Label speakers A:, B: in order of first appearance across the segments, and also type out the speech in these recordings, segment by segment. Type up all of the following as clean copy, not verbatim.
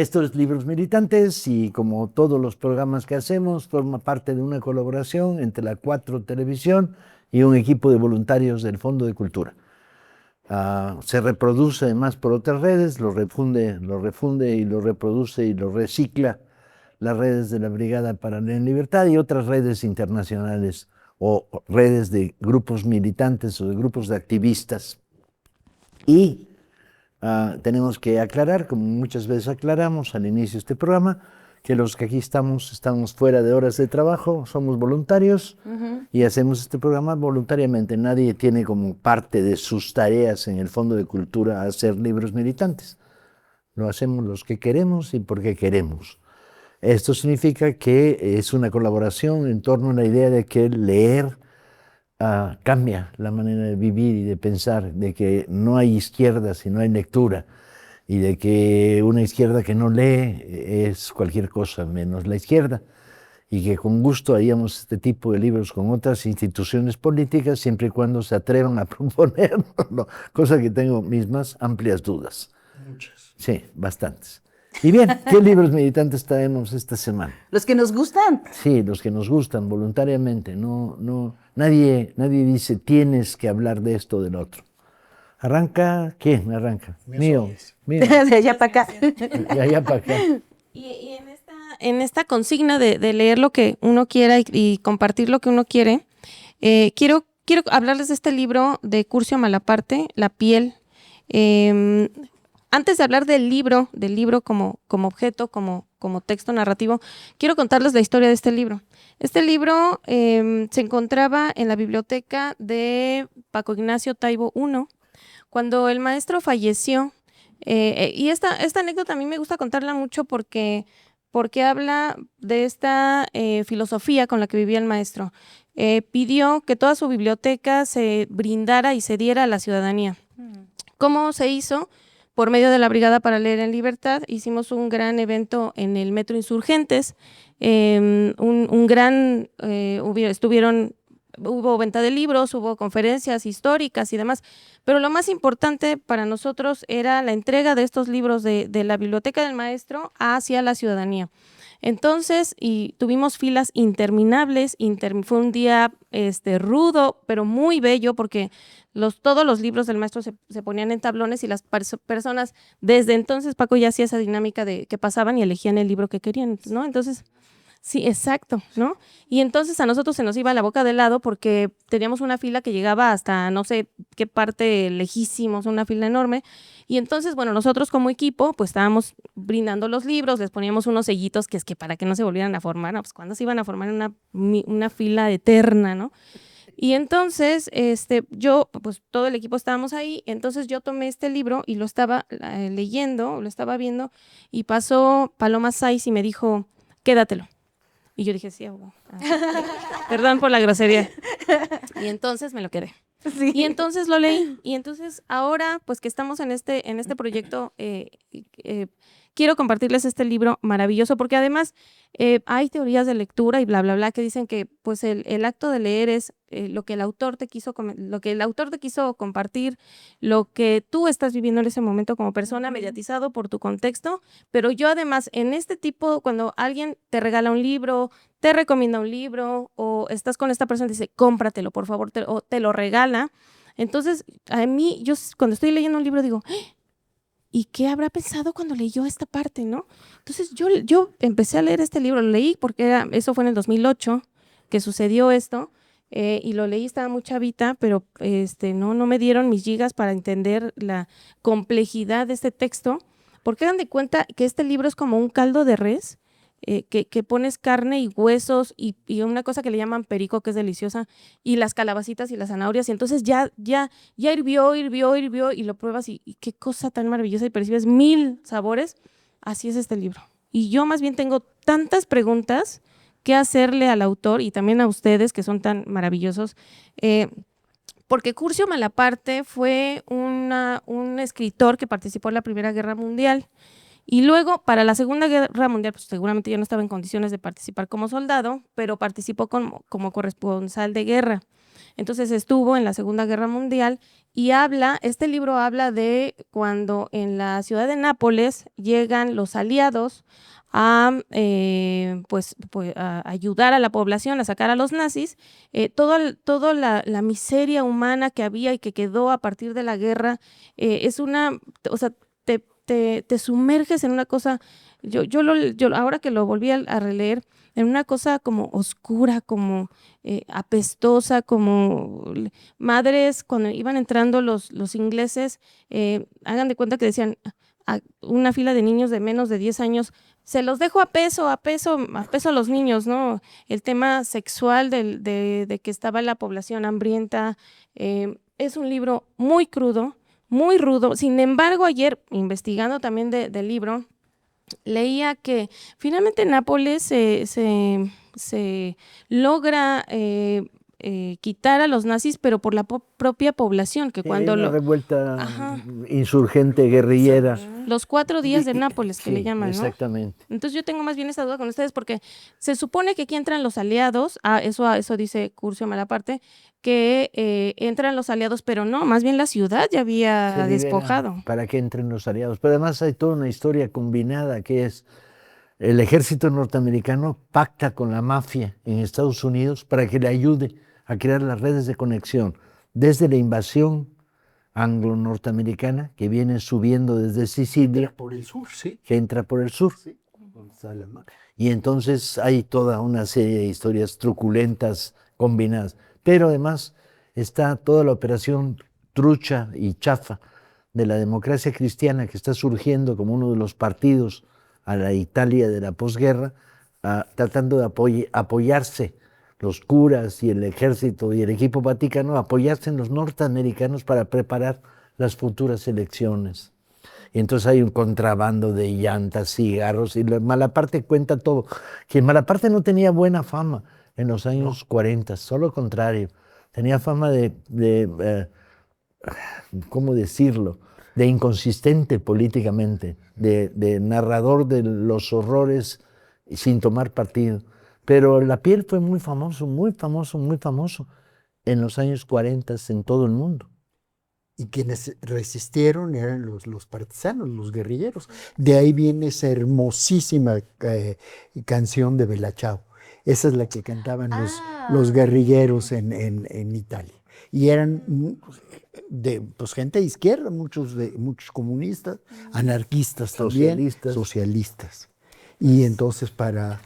A: Estos libros militantes, y como todos los programas que hacemos, forma parte de una colaboración entre la 4 Televisión y un equipo de voluntarios del Fondo de Cultura. Se reproduce además por otras redes, lo refunde y lo reproduce y lo recicla las redes de la Brigada para Leer en Libertad y otras redes internacionales o redes de grupos militantes o de grupos de activistas. Y tenemos que aclarar, como muchas veces aclaramos al inicio de este programa, que los que aquí estamos fuera de horas de trabajo, somos voluntarios y hacemos este programa voluntariamente. Nadie tiene como parte de sus tareas en el Fondo de Cultura hacer libros militantes. Lo hacemos los que queremos y porque queremos. Esto significa que es una colaboración en torno a la idea de que leer cambia la manera de vivir y de pensar, de que no hay izquierda si no hay lectura, y de que una izquierda que no lee es cualquier cosa menos la izquierda, y que con gusto haríamos este tipo de libros con otras instituciones políticas siempre y cuando se atrevan a proponerlo, cosa que tengo mis más amplias dudas.
B: Muchas.
A: Sí, bastantes. Y bien, ¿qué libros militantes traemos esta semana?
C: Los que nos gustan.
A: Sí, los que nos gustan voluntariamente. Nadie dice tienes que hablar de esto o del otro. ¿Arranca? ¿Quién arranca? Mío.
C: De allá para acá.
A: De allá para acá.
D: Y en esta consigna de leer lo que uno quiera y compartir lo que uno quiere, quiero hablarles de este libro de Curcio Malaparte, La piel. Antes de hablar del libro como objeto, como texto narrativo, quiero contarles la historia de este libro. Este libro se encontraba en la biblioteca de Paco Ignacio Taibo I, cuando el maestro falleció. Y esta anécdota a mí me gusta contarla mucho porque habla de esta filosofía con la que vivía el maestro. Pidió que toda su biblioteca se brindara y se diera a la ciudadanía. ¿Cómo se hizo? Por medio de la Brigada para Leer en Libertad, hicimos un gran evento en el Metro Insurgentes, hubo venta de libros, hubo conferencias históricas y demás, pero lo más importante para nosotros era la entrega de estos libros de la biblioteca del maestro hacia la ciudadanía. Entonces, y tuvimos filas interminables, fue un día rudo, pero muy bello, porque todos los libros del maestro se ponían en tablones y las personas, desde entonces Paco ya hacía esa dinámica de que pasaban y elegían el libro que querían, ¿no? Entonces, sí, exacto, ¿no? Y entonces a nosotros se nos iba la boca de helado porque teníamos una fila que llegaba hasta no sé qué parte lejísimos, una fila enorme. Y entonces, bueno, nosotros como equipo, pues estábamos brindando los libros, les poníamos unos sellitos que es que para que no se volvieran a formar, ¿no? Pues cuando se iban a formar una fila eterna, ¿no? Y entonces, yo, pues todo el equipo estábamos ahí, entonces yo tomé este libro y lo estaba leyendo, lo estaba viendo, y pasó Paloma Sáiz y me dijo, quédatelo. Y yo dije, sí, perdón por la grosería. Y entonces me lo quedé. Sí. Y entonces lo leí. Y entonces ahora, pues que estamos en este proyecto, quiero compartirles este libro maravilloso, porque además hay teorías de lectura y bla, bla, bla, que dicen que pues el acto de leer es lo que el autor te quiso compartir, lo que tú estás viviendo en ese momento como persona, mediatizado por tu contexto. Pero yo además, en este tipo, cuando alguien te regala un libro, te recomienda un libro, o estás con esta persona y dice, cómpratelo, por favor, o te lo regala. Entonces, a mí, yo cuando estoy leyendo un libro digo, ¿y qué habrá pensado cuando leyó esta parte, no? Entonces, yo empecé a leer este libro, lo leí porque eso fue en el 2008 que sucedió esto, y lo leí, estaba muy chavita, pero no me dieron mis gigas para entender la complejidad de este texto, porque hagan de cuenta que este libro es como un caldo de res, que pones carne y huesos y una cosa que le llaman perico, que es deliciosa, y las calabacitas y las zanahorias, y entonces ya hirvió y lo pruebas y qué cosa tan maravillosa, y percibes 1000 sabores. Así es este libro. Y yo más bien tengo tantas preguntas que hacerle al autor y también a ustedes que son tan maravillosos, porque Curcio Malaparte fue un escritor que participó en la Primera Guerra Mundial. Y luego, para la Segunda Guerra Mundial, pues seguramente ya no estaba en condiciones de participar como soldado, pero participó como corresponsal de guerra. entonces estuvo en la Segunda Guerra Mundial y este libro habla de cuando en la ciudad de Nápoles llegan los aliados a, a ayudar a la población a sacar a los nazis, toda la miseria humana que había y que quedó a partir de la guerra, o sea, te sumerges en una cosa, yo ahora que lo volví a releer, en una cosa como oscura, como apestosa, como madres, cuando iban entrando los ingleses, hagan de cuenta que decían a una fila de niños de menos de 10 años, se los dejo a peso a los niños, ¿no? El tema sexual de que estaba la población hambrienta, es un libro muy crudo, muy rudo. Sin embargo, ayer, investigando también del libro, leía que finalmente Nápoles se logra quitar a los nazis, pero por la propia población, que cuando
A: hay una revuelta
D: Ajá.
A: insurgente, guerrillera.
D: Los 4 días de Nápoles, que
A: Sí,
D: le llaman, ¿no?
A: exactamente.
D: Entonces yo tengo más bien esa duda con ustedes, porque se supone que aquí entran los aliados, eso dice Curcio Malaparte, que entran los aliados, pero no, más bien la ciudad ya había
A: Se libera
D: despojado.
A: para que entren los aliados. Pero además hay toda una historia combinada que es el ejército norteamericano pacta con la mafia en Estados Unidos para que le ayude a crear las redes de conexión desde la invasión anglo-norteamericana que viene subiendo desde Sicilia,
B: Por el sur, sí.
A: que entra por el sur.
B: Sí. Gonzalo.
A: Y entonces hay toda una serie de historias truculentas combinadas. Pero además está toda la operación trucha y chafa de la democracia cristiana que está surgiendo como uno de los partidos a la Italia de la posguerra, tratando de apoyarse los curas y el ejército y el equipo vaticano, apoyarse en los norteamericanos para preparar las futuras elecciones. Y entonces hay un contrabando de llantas, cigarros, y Malaparte cuenta todo. Que Malaparte no tenía buena fama en los años 40, solo lo contrario. Tenía fama ¿cómo decirlo?, de inconsistente políticamente, de narrador de los horrores sin tomar partido. Pero La piel fue muy famoso, muy famoso, muy famoso en los años 40 en todo el mundo.
B: Y quienes resistieron eran los partisanos, los guerrilleros. De ahí viene esa hermosísima canción de Bella Ciao. Esa es la que cantaban los guerrilleros en Italia. Y eran pues, gente de izquierda, muchos comunistas, anarquistas también, socialistas. Y entonces para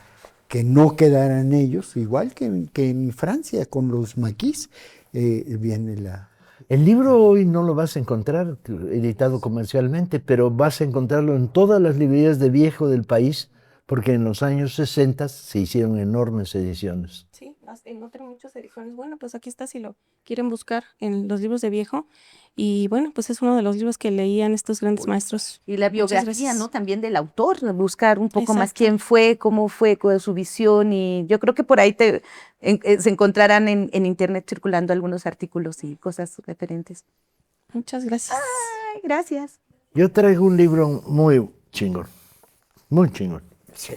B: que no quedaran ellos, igual que en Francia con los maquis, viene la...
A: El libro hoy no lo vas a encontrar editado comercialmente, pero vas a encontrarlo en todas las librerías de viejo del país, porque en los años 60 se hicieron enormes ediciones.
D: Sí, encontré muchas ediciones. Bueno, pues aquí está si lo quieren buscar en los libros de viejo. Y bueno, pues es uno de los libros que leían estos grandes maestros.
C: Y la
D: Muchas
C: biografía,
D: gracias.
C: ¿no? También del autor, buscar un poco más
D: Exacto.
C: quién fue, cómo fue, cuál es su visión. Y yo creo que por ahí se encontrarán en internet circulando algunos artículos y cosas referentes.
D: Muchas gracias.
C: Ay, gracias.
A: Yo traigo un libro muy chingón, muy chingón.
B: Sí.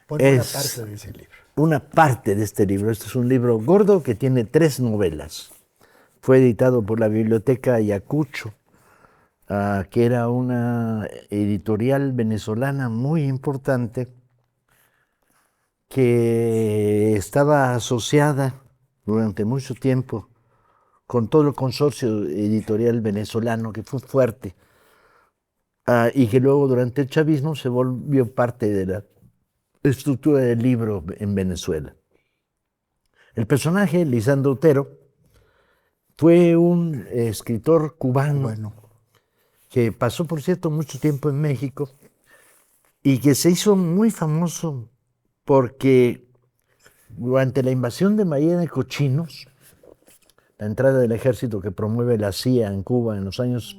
B: Pon una parte de ese libro.
A: Una parte de este libro. Este es un libro gordo que tiene 3 novelas. Fue editado por la Biblioteca Ayacucho, que era una editorial venezolana muy importante que estaba asociada durante mucho tiempo con todo el consorcio editorial venezolano, que fue fuerte, y que luego durante el chavismo se volvió parte de la estructura del libro en Venezuela. El personaje, Lisandro Otero, fue un escritor cubano que pasó, por cierto, mucho tiempo en México y que se hizo muy famoso porque durante la invasión de María de Cochinos, la entrada del ejército que promueve la CIA en Cuba en los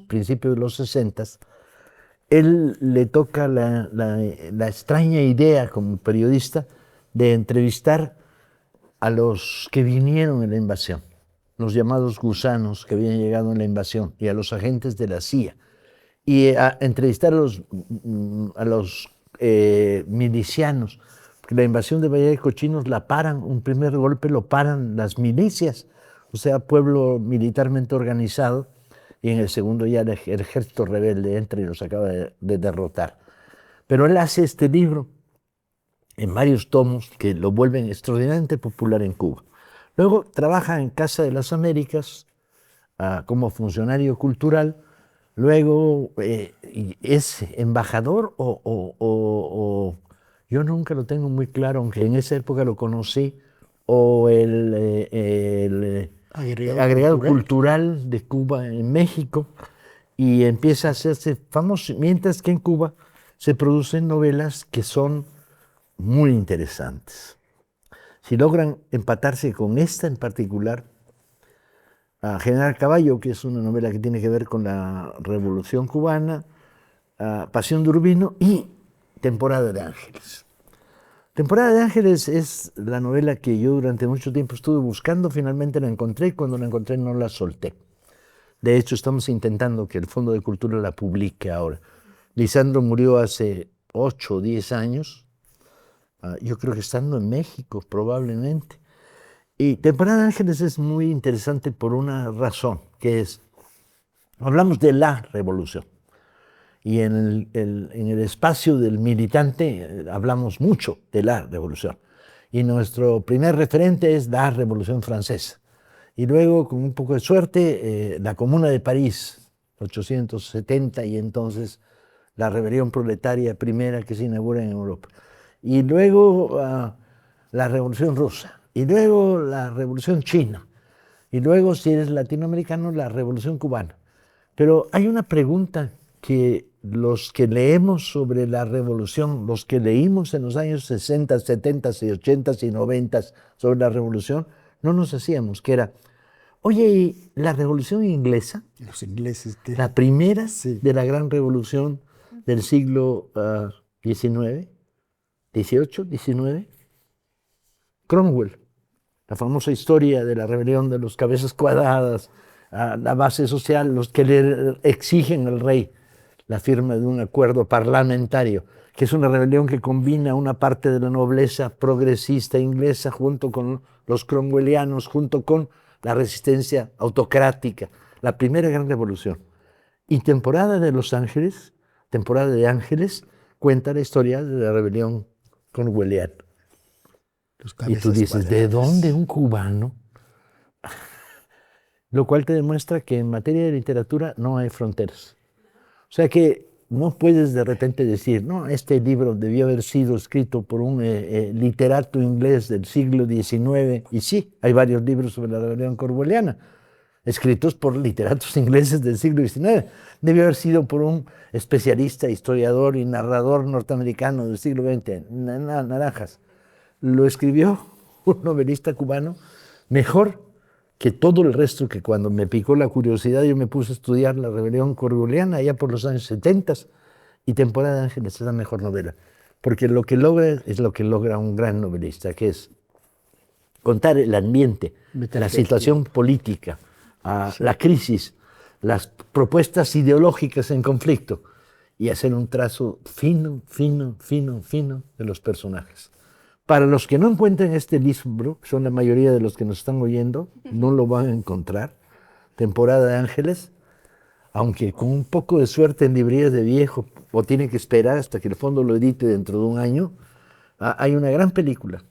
A: principios de los 60, él le toca la extraña idea como periodista de entrevistar a los que vinieron en la invasión, los llamados gusanos que habían llegado en la invasión, y a los agentes de la CIA, y a entrevistar a los milicianos, la invasión de Bahía de Cochinos la paran, un primer golpe lo paran las milicias, o sea, pueblo militarmente organizado, y en el segundo ya el ejército rebelde entra y los acaba de derrotar. Pero él hace este libro en varios tomos que lo vuelven extraordinariamente popular en Cuba. Luego trabaja en Casa de las Américas como funcionario cultural. Luego es embajador o yo nunca lo tengo muy claro, aunque en esa época lo conocí, o el agregado cultural de Cuba en México, y empieza a hacerse famoso, mientras que en Cuba se producen novelas que son muy interesantes. Si logran empatarse con esta en particular, General Caballo, que es una novela que tiene que ver con la Revolución Cubana, Pasión de Urbino y Temporada de Ángeles. Temporada de Ángeles es la novela que yo durante mucho tiempo estuve buscando, finalmente la encontré y cuando la encontré no la solté. De hecho, estamos intentando que el Fondo de Cultura la publique ahora. Lisandro murió hace 8 o 10 años, yo creo que estando en México probablemente. Y Temporada de Ángeles es muy interesante por una razón, que es, hablamos de la revolución. Y en el espacio del militante hablamos mucho de la revolución. Y nuestro primer referente es la Revolución Francesa. Y luego, con un poco de suerte, la Comuna de París, 1870, y entonces la rebelión proletaria primera que se inaugura en Europa. Y luego la Revolución Rusa. Y luego la Revolución China. Y luego, si eres latinoamericano, la Revolución Cubana. Pero hay una pregunta que los que leemos sobre la revolución, los que leímos en los años 60, 70 y 80 y 90 sobre la revolución, no nos hacíamos, que era, oye, ¿y la revolución inglesa?
B: Los ingleses.
A: La primera
B: sí.
A: de la gran revolución del siglo XIX, XVIII, XIX. Cromwell, la famosa historia de la rebelión de los cabezas cuadradas, la base social, los que le exigen al rey la firma de un acuerdo parlamentario, que es una rebelión que combina una parte de la nobleza progresista inglesa junto con los cromwellianos, junto con la resistencia autocrática, la primera gran revolución. Y Temporada de los Ángeles, Temporada de Ángeles, cuenta la historia de la rebelión cromwelliana. Y tú dices, ¿de dónde un cubano? Lo cual te demuestra que en materia de literatura no hay fronteras. O sea que no puedes de repente decir, no, este libro debió haber sido escrito por un literato inglés del siglo XIX, y sí, hay varios libros sobre la rebelión cromwelliana, escritos por literatos ingleses del siglo XIX. Debió haber sido por un especialista, historiador y narrador norteamericano del siglo XX, Naranjas. Lo escribió un novelista cubano mejor que todo el resto, que cuando me picó la curiosidad yo me puse a estudiar la rebelión cromwelliana allá por los años 70, y Temporada de Ángeles es la mejor novela, porque lo que logra es lo que logra un gran novelista, que es contar el ambiente, la situación política, la crisis, las propuestas ideológicas en conflicto, y hacer un trazo fino, fino, fino, fino de los personajes. Para los que no encuentren este libro, que son la mayoría de los que nos están oyendo, no lo van a encontrar, Temporada de Ángeles, aunque con un poco de suerte en librerías de viejo, o tienen que esperar hasta que el fondo lo edite dentro de un año, hay una gran película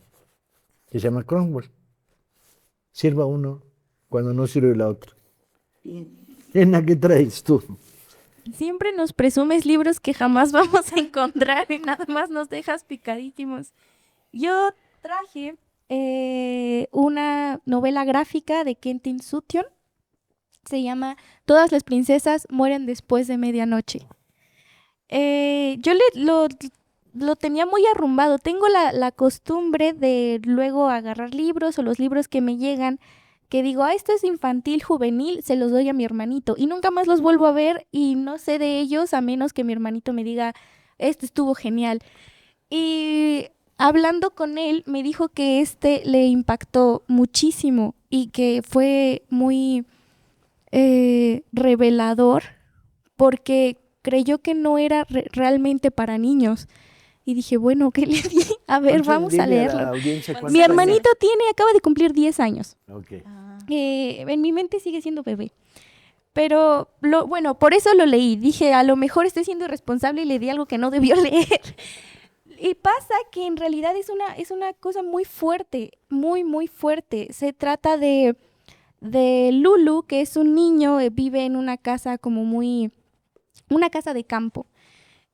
A: que se llama Cromwell. Sirva uno cuando no sirve la otra. Ena, ¿qué traes tú?
E: Siempre nos presumes libros que jamás vamos a encontrar y nada más nos dejas picadísimos. Yo traje una novela gráfica de Quentin Sutton. Se llama Todas las princesas mueren después de medianoche. Yo lo tenía muy arrumbado. Tengo la costumbre de luego agarrar libros o los libros que me llegan, que digo, esto es infantil, juvenil, se los doy a mi hermanito. Y nunca más los vuelvo a ver y no sé de ellos a menos que mi hermanito me diga, este estuvo genial. Y hablando con él, me dijo que le impactó muchísimo y que fue muy revelador porque creyó que no era realmente para niños. Y dije, bueno, ¿qué le di? A ver, vamos a
A: Dile
E: leerlo.
A: la audiencia cuántos
E: Mi
A: años.
E: hermanito acaba de cumplir 10 años.
A: Ok.
E: En mi mente sigue siendo bebé. Pero, bueno, por eso lo leí. Dije, a lo mejor estoy siendo irresponsable y le di algo que no debió leer. Y pasa que en realidad es una cosa muy fuerte, muy, muy fuerte. Se trata de Lulu, que es un niño, vive en una casa una casa de campo.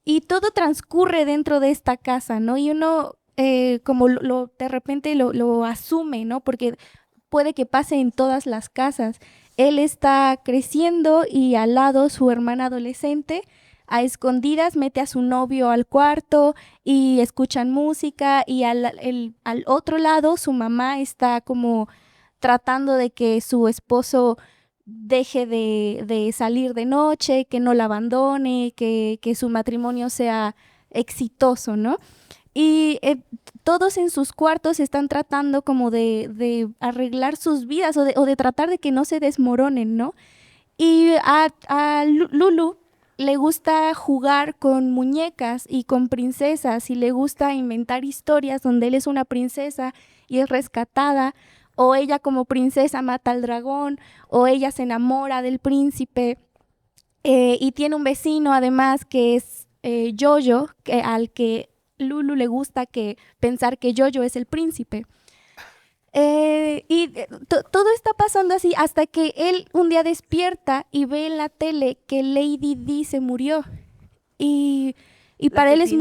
E: Y todo transcurre dentro de esta casa, ¿no? Y uno como de repente lo asume, ¿no? Porque puede que pase en todas las casas. Él está creciendo y al lado su hermana adolescente, a escondidas, mete a su novio al cuarto y escuchan música, y al otro lado su mamá está como tratando de que su esposo deje de salir de noche, que no la abandone, que su matrimonio sea exitoso, ¿no? Y todos en sus cuartos están tratando como de arreglar sus vidas o de tratar de que no se desmoronen, ¿no? Y a Lulu le gusta jugar con muñecas y con princesas, y le gusta inventar historias donde él es una princesa y es rescatada, o ella como princesa mata al dragón, o ella se enamora del príncipe. Y tiene un vecino además que es Yoyo, al que Lulu le gusta pensar que Yoyo es el príncipe. Todo está pasando así hasta que él un día despierta y ve en la tele que Lady Di se murió. Y para él es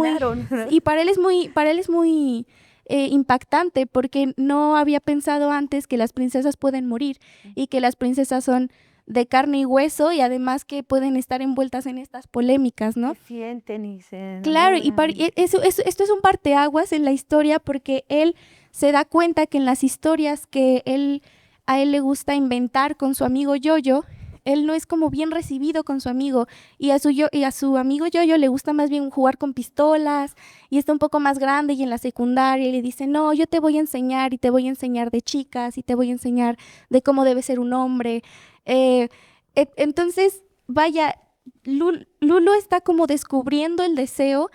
E: muy impactante, porque no había pensado antes que las princesas pueden morir y que las princesas son de carne y hueso, y además que pueden estar envueltas en estas polémicas, ¿no?
C: Se sienten y se
E: Claro, y
C: enamoran.
E: esto es un parteaguas en la historia, porque él se da cuenta que en las historias que a él le gusta inventar con su amigo Yoyo, él no es como bien recibido con su amigo, y a su amigo Yoyo le gusta más bien jugar con pistolas, y está un poco más grande y en la secundaria, y le dice, no, yo te voy a enseñar, y te voy a enseñar de chicas, y te voy a enseñar de cómo debe ser un hombre. Entonces, vaya, Lulu está como descubriendo el deseo,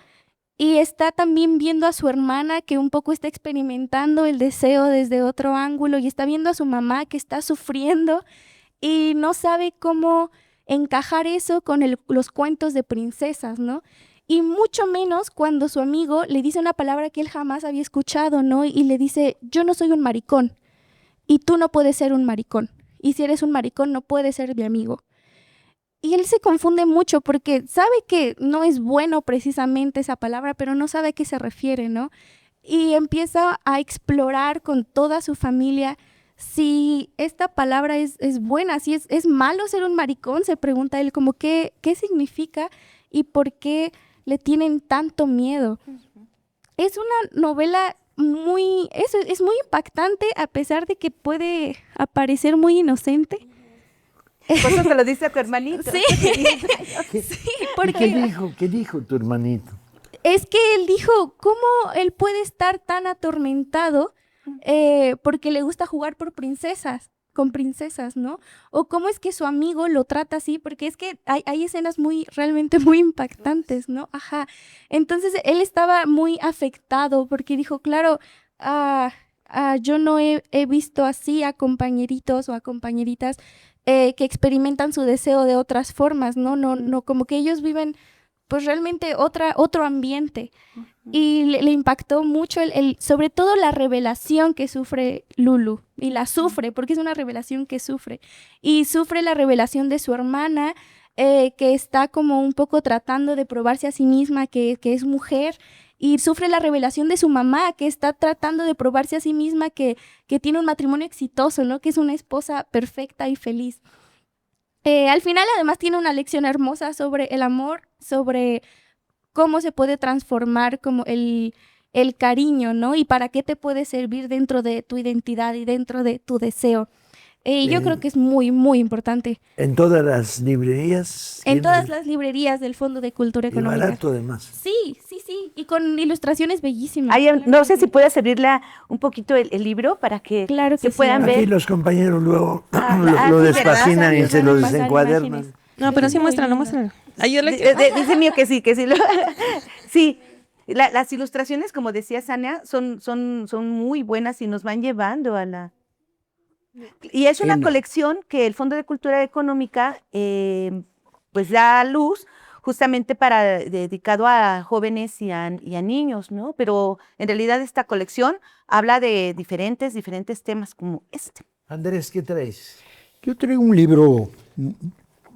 E: y está también viendo a su hermana que un poco está experimentando el deseo desde otro ángulo, y está viendo a su mamá que está sufriendo y no sabe cómo encajar eso con los cuentos de princesas, ¿no? Y mucho menos cuando su amigo le dice una palabra que él jamás había escuchado, ¿no? Y le dice, yo no soy un maricón, y tú no puedes ser un maricón. Y si eres un maricón, no puedes ser mi amigo. Y él se confunde mucho porque sabe que no es bueno precisamente esa palabra, pero no sabe a qué se refiere, ¿no? Y empieza a explorar con toda su familia si esta palabra es buena, si es malo ser un maricón. Se pregunta él como qué significa y por qué le tienen tanto miedo. Es una novela es muy impactante, a pesar de que puede parecer muy inocente.
C: Por eso te lo dice a tu hermanito.
E: Sí,
A: ¿Y
E: porque
A: qué dijo tu hermanito?
E: es que él dijo, ¿cómo él puede estar tan atormentado porque le gusta jugar con princesas, ¿no? O cómo es que su amigo lo trata así, porque es que hay escenas realmente muy impactantes, ¿no? Ajá. Entonces él estaba muy afectado porque dijo, claro, yo no he visto así a compañeritos o a compañeritas que experimentan su deseo de otras formas, ¿no? No, como que ellos viven pues realmente otro ambiente. Y le impactó mucho sobre todo la revelación que sufre Lulu, y la sufre porque es una revelación que sufre, y sufre la revelación de su hermana, que está como un poco tratando de probarse a sí misma que es mujer, y sufre la revelación de su mamá, que está tratando de probarse a sí misma que tiene un matrimonio exitoso, ¿no? Que es una esposa perfecta y feliz. Al final además tiene una lección hermosa sobre el amor, sobre cómo se puede transformar como el cariño, ¿no? Y para qué te puede servir dentro de tu identidad y dentro de tu deseo. Yo creo que es muy, muy importante.
A: En todas las librerías.
E: En todas las librerías del Fondo de Cultura
A: Y
E: Económica.
A: barato además.
E: Sí. Y con ilustraciones bellísimas.
C: Ay,
E: Claro
C: no
E: que
C: sé
E: sí.
C: si puedes abrirla un poquito el libro para que
E: Claro que
C: se
E: sí.
C: puedan
A: Aquí
C: ver.
A: los compañeros luego
C: sí,
A: lo
C: ¿verdad?
A: despacinan y
E: Les
A: se
E: van a
A: lo
E: pasar
A: desencuadernan.
E: imágenes.
D: No, pero sí
E: Muy
D: muéstralo,
E: lindo.
D: muéstralo. Ayúdale.
C: Dice mío que sí. Sí. Las ilustraciones, como decía Sania, son muy buenas y nos van llevando a la... Y es una colección que el Fondo de Cultura Económica pues da a luz justamente dedicado a jóvenes y a niños, ¿no? Pero en realidad esta colección habla de diferentes temas como este.
A: Andrés, ¿qué traes?
B: Yo traigo un libro,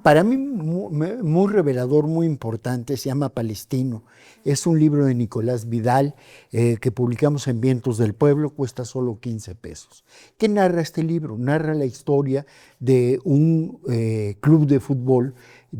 B: para mí muy revelador, muy importante, se llama Palestino. Es un libro de Nicolás Vidal que publicamos en Vientos del Pueblo, cuesta solo 15 pesos. ¿Qué narra este libro? Narra la historia de un club de fútbol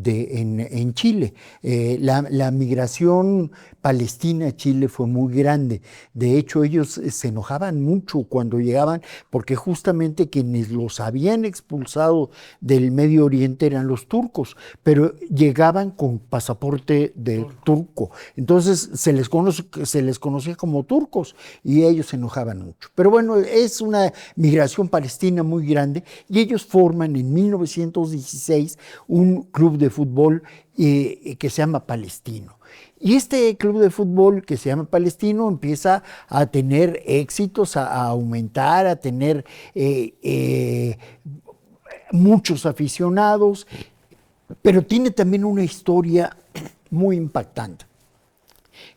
B: en Chile. La migración palestina a Chile fue muy grande. De hecho, ellos se enojaban mucho cuando llegaban porque justamente quienes los habían expulsado del Medio Oriente eran los turcos, pero llegaban con pasaporte de turco. Entonces se les conocía como turcos y ellos se enojaban mucho. Pero bueno, es una migración palestina muy grande y ellos forman en 1916 un club de fútbol que se llama Palestino. Y este club de fútbol que se llama Palestino empieza a tener éxitos, a aumentar, a tener muchos aficionados, pero tiene también una historia muy impactante.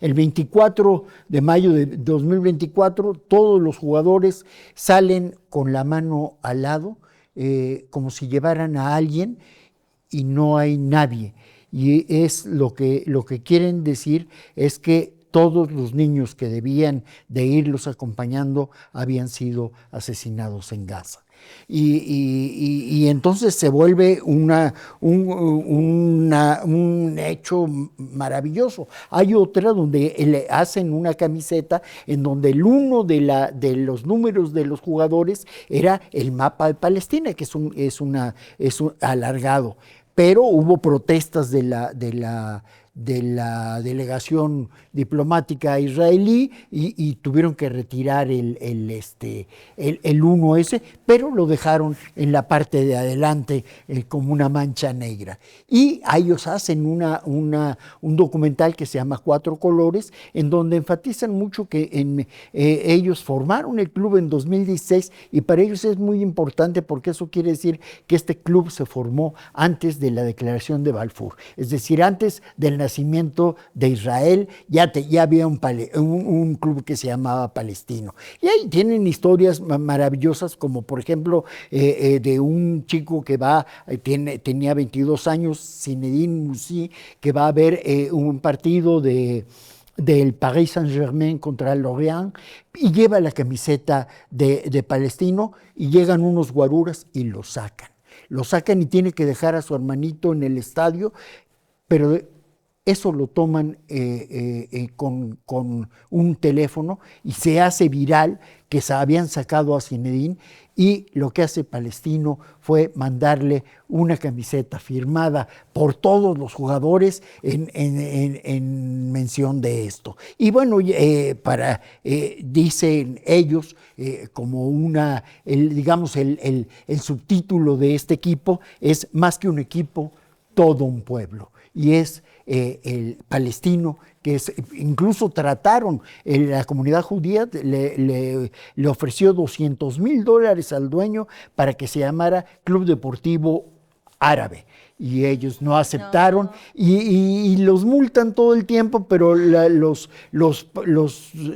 B: El 24 de mayo de 2024, todos los jugadores salen con la mano al lado, como si llevaran a alguien, y no hay nadie. Y es lo que quieren decir es que todos los niños que debían de irlos acompañando habían sido asesinados en Gaza. Y entonces se vuelve un hecho maravilloso. Hay otra donde le hacen una camiseta en donde el uno de los números de los jugadores era el mapa de Palestina, que es un alargado. Pero hubo protestas de la delegación diplomática israelí y tuvieron que retirar el 1 pero lo dejaron en la parte de adelante como una mancha negra. Y ellos hacen un documental que se llama Cuatro Colores, en donde enfatizan mucho que ellos formaron el club en 2016 y para ellos es muy importante porque eso quiere decir que este club se formó antes de la declaración de Balfour, es decir, antes del nacimiento de Israel ya había un club que se llamaba Palestino. Y ahí tienen historias maravillosas, como por ejemplo de un chico que tenía 22 años, Zinedine Moussi, que va a ver un partido del Paris Saint-Germain contra el Lorient y lleva la camiseta de Palestino y llegan unos guaruras y lo sacan. Lo sacan y tiene que dejar a su hermanito en el estadio, pero eso lo toman con un teléfono y se hace viral que se habían sacado a Zinedine, y lo que hace Palestino fue mandarle una camiseta firmada por todos los jugadores en mención de esto. Y bueno, dicen ellos, como digamos, el subtítulo de este equipo es "Más que un equipo, todo un pueblo". Y es el palestino, que incluso trataron, la comunidad judía le ofreció $200,000 al dueño para que se llamara Club Deportivo Árabe. Y ellos no aceptaron. No. Y los multan todo el tiempo, pero los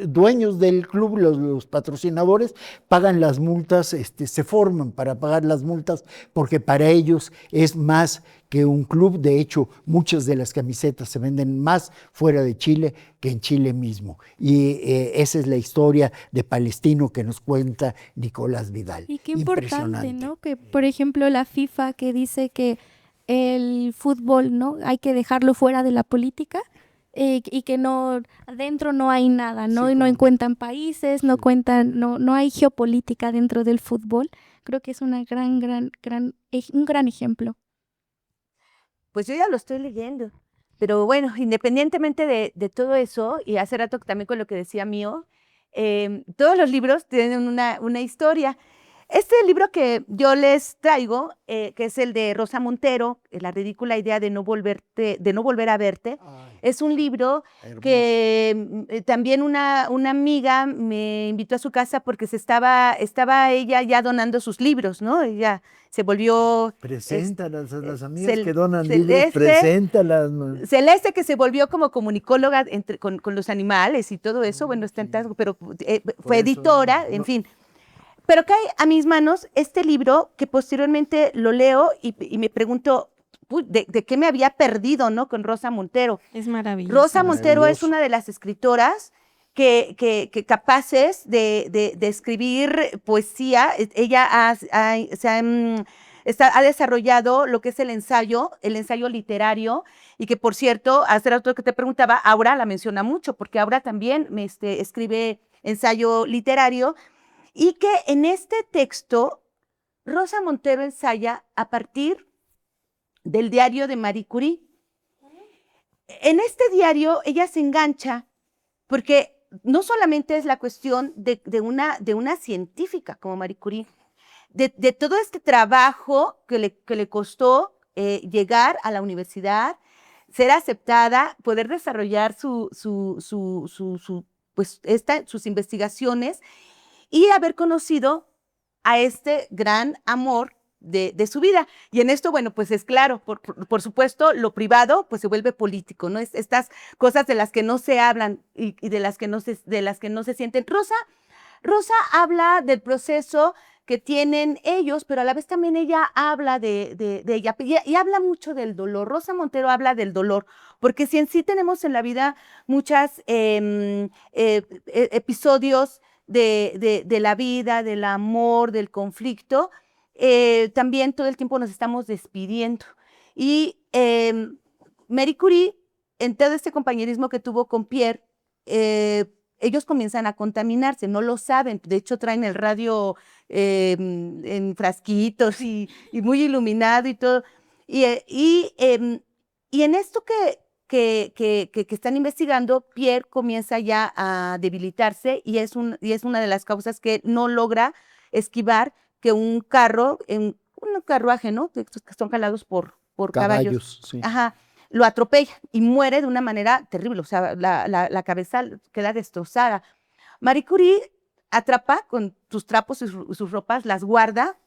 B: dueños del club, los patrocinadores, pagan las multas, se forman para pagar las multas, porque para ellos es más que un club. De hecho, muchas de las camisetas se venden más fuera de Chile que en Chile mismo. Y esa es la historia de Palestino que nos cuenta Nicolás Vidal.
E: Y qué importante, ¿no? Que, por ejemplo, la FIFA, que dice que el fútbol, ¿no?, hay que dejarlo fuera de la política, y que adentro no hay nada, ¿no? Sí, no cuentan países, no hay geopolítica dentro del fútbol. Creo que es un gran ejemplo.
C: Pues yo ya lo estoy leyendo, pero bueno, independientemente de todo eso, y hace rato también con lo que decía Mío, todos los libros tienen una historia. Este libro que yo les traigo, que es el de Rosa Montero, La ridícula idea de no volver a verte, es un libro que también una amiga me invitó a su casa porque estaba ella ya donando sus libros, ¿no? Ella se volvió...
A: Preséntalas a las amigas
C: Cel-
A: que donan
C: Celeste,
A: libros, preséntalas. Man.
C: Celeste, que se volvió como comunicóloga con los animales y todo eso, bueno, está en
A: Sí.
C: Tasco, pero
A: Por
C: fue
A: eso,
C: editora, en
A: no.
C: fin. Pero cae a mis manos este libro que posteriormente lo leo y me pregunto, uy, ¿de qué me había perdido, no? Con Rosa Montero.
D: Es maravilloso.
C: Rosa Montero es
A: Maravilloso.
C: una de las escritoras que capaces de escribir poesía. Ella ha desarrollado lo que es el ensayo literario, y que, por cierto, hace rato que te preguntaba, Aura la menciona mucho, porque Aura también escribe ensayo literario, y que en este texto Rosa Montero ensaya a partir del diario de Marie Curie. En este diario ella se engancha porque no solamente es la cuestión de una científica como Marie Curie, de todo este trabajo que le costó llegar a la universidad, ser aceptada, poder desarrollar sus investigaciones y haber conocido a este gran amor de su vida. Y en esto, bueno, pues es claro, por supuesto, lo privado pues se vuelve político, ¿no? Estas cosas de las que no se hablan y de las que no se sienten. Rosa habla del proceso que tienen ellos, pero a la vez también ella habla de ella y habla mucho del dolor. Rosa Montero habla del dolor, porque si en sí tenemos en la vida muchos episodios de la vida, del amor, del conflicto, también todo el tiempo nos estamos despidiendo. Y Marie Curie, en todo este compañerismo que tuvo con Pierre, ellos comienzan a contaminarse, no lo saben, de hecho traen el radio en frasquitos y muy iluminado y todo. Y en esto que están investigando, Pierre comienza ya a debilitarse y es una de las causas que no logra esquivar que un carruaje, ¿no? Que son jalados por caballos.
B: Sí.
C: Ajá, lo atropella y muere de una manera terrible, o sea, la cabeza queda destrozada. Marie Curie atrapa con sus trapos y sus ropas, las guarda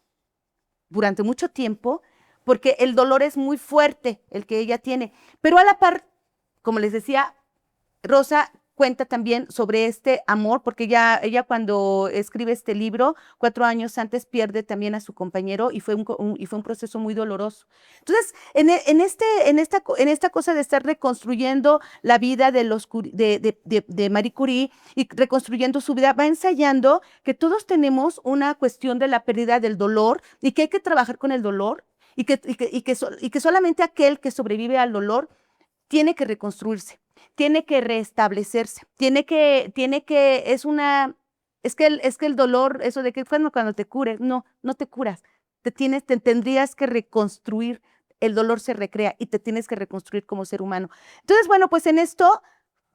C: durante mucho tiempo, porque el dolor es muy fuerte, el que ella tiene. Pero a la par, como les decía, Rosa cuenta también sobre este amor, porque ella cuando escribe este libro, 4 años antes pierde también a su compañero y fue un proceso muy doloroso. Entonces, en esta cosa de estar reconstruyendo la vida de Marie Curie y reconstruyendo su vida, va ensayando que todos tenemos una cuestión de la pérdida del dolor y que hay que trabajar con el dolor y que solamente aquel que sobrevive al dolor tiene que reconstruirse, tiene que restablecerse, es que el dolor, eso de que cuando te cures, no te curas, te tendrías que reconstruir, el dolor se recrea y te tienes que reconstruir como ser humano. Entonces, bueno, pues en esto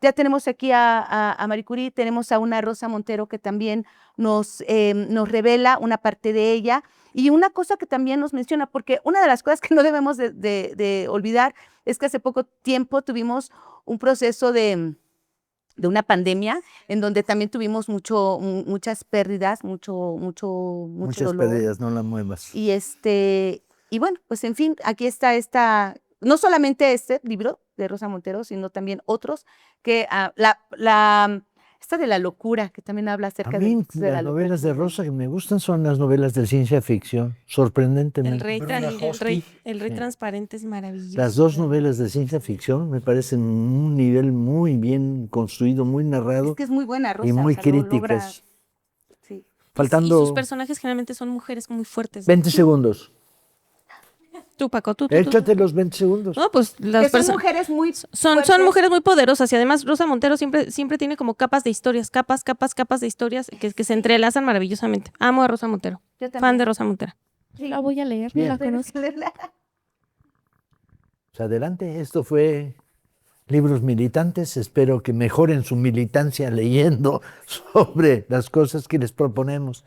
C: ya tenemos aquí a Marie Curie, tenemos a una Rosa Montero que también nos revela una parte de ella y una cosa que también nos menciona, porque una de las cosas que no debemos de olvidar es que hace poco tiempo tuvimos un proceso de una pandemia en donde también tuvimos muchas pérdidas, muchas
A: Muchas
C: dolor.
A: pérdidas, no la muevas.
C: Y bueno, pues en fin, aquí está no solamente este libro de Rosa Montero, sino también otros que esta de la locura, que también habla acerca
A: A mí
C: de la
A: las
C: locura.
A: novelas de Rosa que me gustan son las novelas de ciencia ficción,
D: El
A: sorprendentemente.
D: rey,
B: Bruna Hosky.
D: el rey
A: Sí.
D: transparente es maravilloso.
A: Las dos novelas de ciencia ficción me parecen un nivel muy bien construido, muy narrado
C: Es que es muy buena, Rosa.
A: y muy
C: o sea, lo logra,
A: críticas.
C: sí.
D: Y
A: Faltando
D: sus personajes generalmente son mujeres muy fuertes.
A: 20 segundos.
D: Tú, Paco, tú.
A: Échate los 20 segundos.
D: No, pues las
C: Que son
D: personas
C: mujeres muy
D: son
C: fuertes.
D: mujeres muy poderosas y además Rosa Montero siempre tiene como capas de historias, capas de historias que se entrelazan maravillosamente. Amo a Rosa Montero.
C: Yo
D: Fan
C: también.
D: de Rosa Montero.
C: Sí.
E: La voy a leer, no
A: Bien.
E: la conozco.
A: Pues adelante, esto fue Libros Militantes. Espero que mejoren su militancia leyendo sobre las cosas que les proponemos.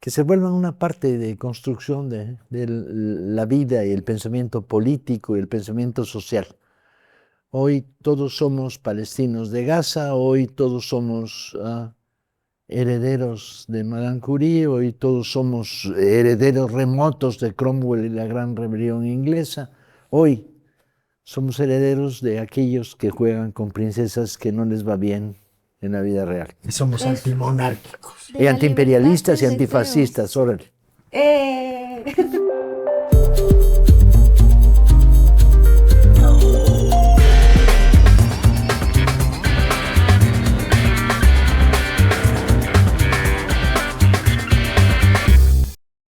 A: que se vuelvan una parte de construcción de la vida y el pensamiento político y el pensamiento social. Hoy todos somos palestinos de Gaza, hoy todos somos herederos de Madame Curie, hoy todos somos herederos remotos de Cromwell y la gran rebelión inglesa. Hoy somos herederos de aquellos que juegan con princesas que no les va bien en la vida real.
B: Y somos antimonárquicos.
E: De
A: Y
E: la
A: antiimperialistas y
E: libertad de
A: antifascistas, órale.
C: Eh,